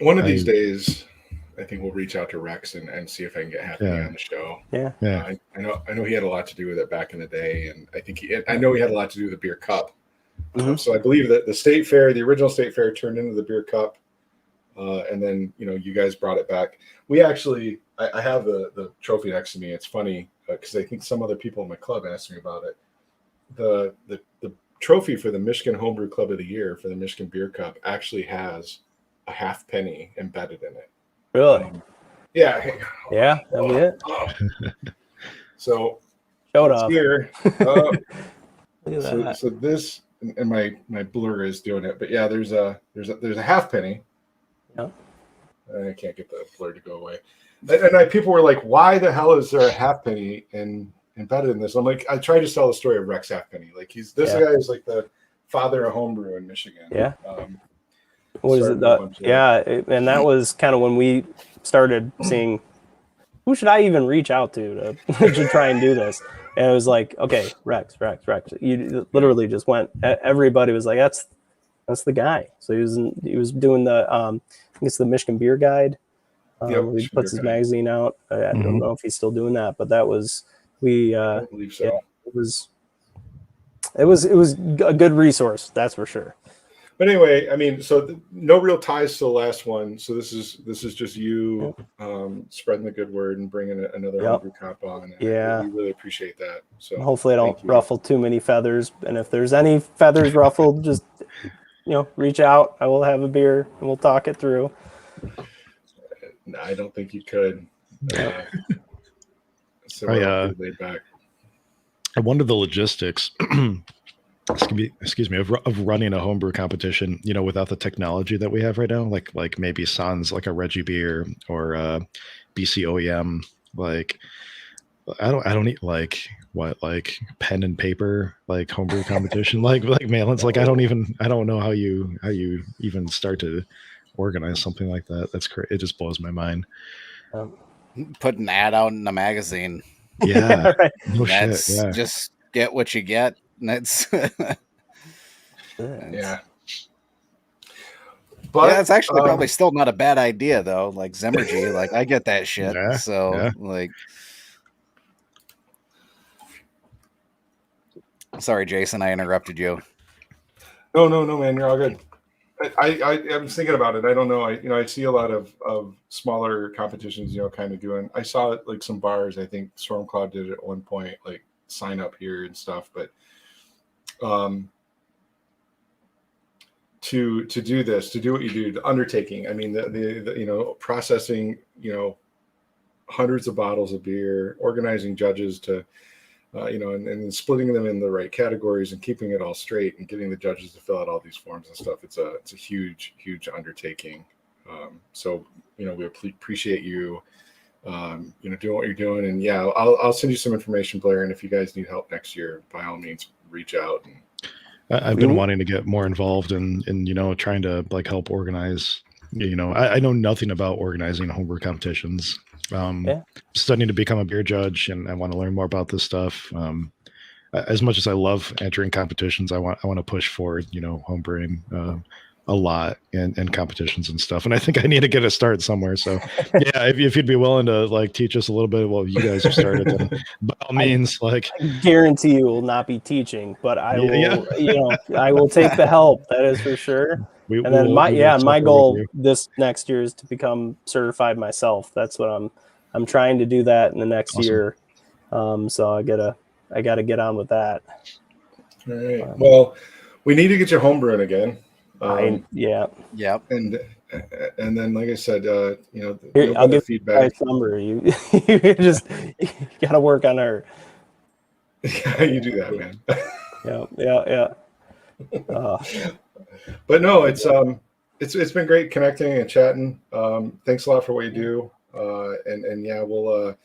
One of these days, I think we'll reach out to Rex and see if I can get Halfpenny on the show. Yeah. I know he had a lot to do with it back in the day, and I know he had a lot to do with the beer cup. So I believe that the original state fair turned into the beer cup, and then you guys brought it back. We actually, I have the trophy next to me. It's funny because I think some other people in my club asked me about it. The trophy for the Michigan Homebrew Club of the Year for the Michigan Beer Cup actually has a halfpenny embedded in it. Really? Yeah. Yeah, that'd be it. So showed off here. Look at that. So this, and my blur is doing it, but yeah, there's a halfpenny. Yeah. I can't get the blur to go away. And people were like, "Why the hell is there a halfpenny embedded in this?" I'm like, I tried to tell the story of Rex Halfpenny. Like guy is like the father of homebrew in Michigan. Yeah. What is it? And that was kind of when we started seeing who should I even reach out to try and do this. And it was like, okay, Rex. You literally just went. Everybody was like, that's the guy. So he was doing the I think it's the Michigan Beer Guide. He puts his magazine out. I don't know if he's still doing that, but that was I believe so. Yeah, it was a good resource, that's for sure. But anyway, I mean, so no real ties to the last one. So this is just you spreading the good word and bringing another homebrew comp on. We really appreciate that. So hopefully I don't ruffle too many feathers. And if there's any feathers ruffled, just reach out. I will have a beer and we'll talk it through. No, I don't think you could. So laid back. I wonder the logistics. Excuse me, of running a homebrew competition, without the technology that we have right now, like maybe sans like a Reggie Beer or BC OEM. Like, I don't need like pen and paper like homebrew competition like man, it's like I don't know how you even start to organize something like that. That's crazy. It just blows my mind. Put an ad out in a magazine. Yeah, right. No shit. Yeah. Just get what you get. That's yeah. But it's actually probably still not a bad idea though. Like Zemergy, like I get that shit. Like, sorry, Jason, I interrupted you. No, man, you're all good. I was thinking about it. I don't know. I see a lot of smaller competitions, kind of doing. I saw it like some bars. I think Stormcloud did it at one point, like sign up here and stuff. But to do this, to do what you do, the undertaking. I mean, the processing, hundreds of bottles of beer, organizing judges to, and splitting them in the right categories and keeping it all straight and getting the judges to fill out all these forms and stuff. It's a huge undertaking. So, we appreciate you, doing what you're doing. And yeah, I'll send you some information, Blair. And if you guys need help next year, by all means, reach out. And I've been wanting to get more involved in trying to like help organize. I know nothing about organizing homebrew competitions. Studying to become a beer judge, and I want to learn more about this stuff. As much as I love entering competitions, I want to push forward, homebrewing a lot and competitions and stuff. And I think I need to get a start somewhere. So yeah, if you'd be willing to like teach us a little bit of what you guys have started, then by all means, I guarantee you will not be teaching, but I will, I will take the help. That is for sure. My goal this next year is to become certified myself. That's what I'm trying to do that in the next year. So I gotta get on with that. All right. Well, we need to get you homebrewing again. Yeah. And then, like I said, Here, I'll give feedback. Number. You gotta work on her. Yeah, you do that, man. Yeah. But no, it's been great connecting and chatting. Thanks a lot for what you do. And yeah, we'll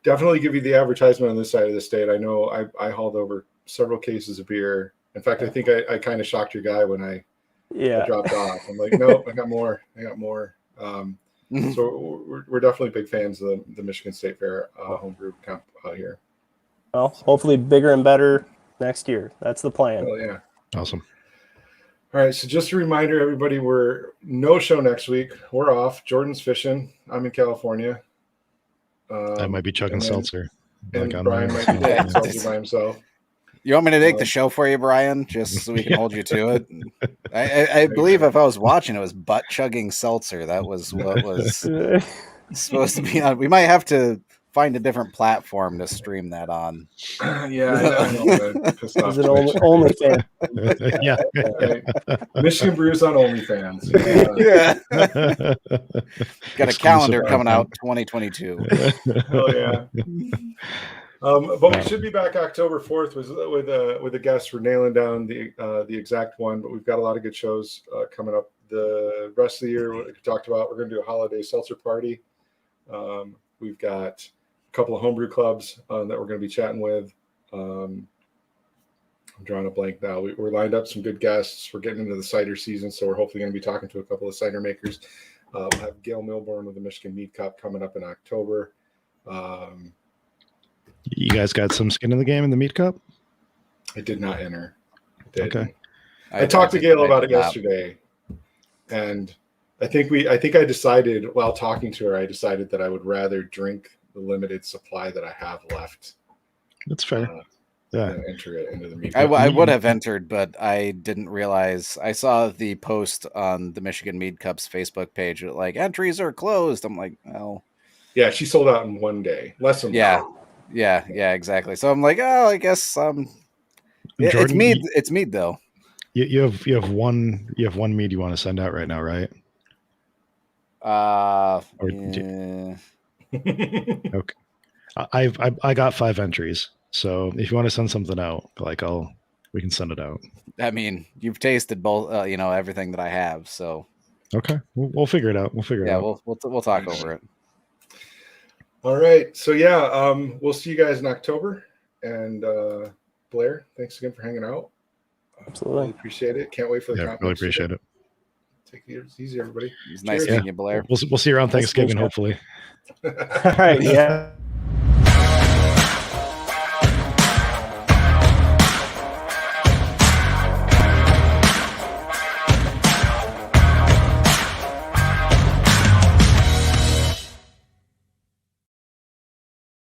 definitely give you the advertisement on this side of the state. I know I hauled over several cases of beer. In fact, I think I kind of shocked your guy when I dropped off. I'm like, nope, I got more. So we're definitely big fans of the Michigan State Fair homebrew comp here. Well, hopefully bigger and better next year. That's the plan. Oh yeah. Awesome. All right, so just a reminder, everybody, we're no show next week. We're off. Jordan's fishing. I'm in California. I might be chugging seltzer. And Brian might be chugging seltzer by himself. You want me to take the show for you, Brian, just so we can hold you to it? I believe if I was watching, it was butt chugging seltzer. That was what was supposed to be on. We might have to find a different platform to stream that on. Yeah, I know. Is it OnlyFans? Yeah. Right. Michigan Brews on OnlyFans. Yeah. Got a calendar coming out 2022. Oh yeah. But we should be back October 4th with a guest. We're nailing down the exact one, but we've got a lot of good shows coming up. The rest of the year, what we talked about, we're going to do a holiday seltzer party. We've got a couple of homebrew clubs that we're going to be chatting with. I'm drawing a blank now. We're lined up some good guests. We're getting into the cider season, so we're hopefully going to be talking to a couple of cider makers. We'll have Gail Milburn with the Michigan Mead Cup coming up in October. You guys got some skin in the game in the Mead Cup? I did not enter. Okay. I talked to Gail about it yesterday, and I think I decided while talking to her, I decided that I would rather drink the limited supply that I have left. That's fair. Than enter it into the Mead Cup. I would have entered, but I didn't realize. I saw the post on the Michigan Mead Cup's Facebook page, like entries are closed. I'm like, oh. Yeah, she sold out in one day, less than Yeah, exactly. So I'm like, oh, I guess Jordan, it's mead. It's mead though. You have one mead you want to send out right now, right? Okay. I got 5 entries, so if you want to send something out, we can send it out. I mean, you've tasted both, everything that I have, so okay, we'll figure it out. Yeah, we'll talk over it. All right, so yeah, we'll see you guys in October, and Blair, thanks again for hanging out. Absolutely, really appreciate it. Can't wait for the conference. Really appreciate it. Take it easy, everybody. It's nice seeing you, Blair. We'll see you around Thanksgiving, hopefully. All right, yeah.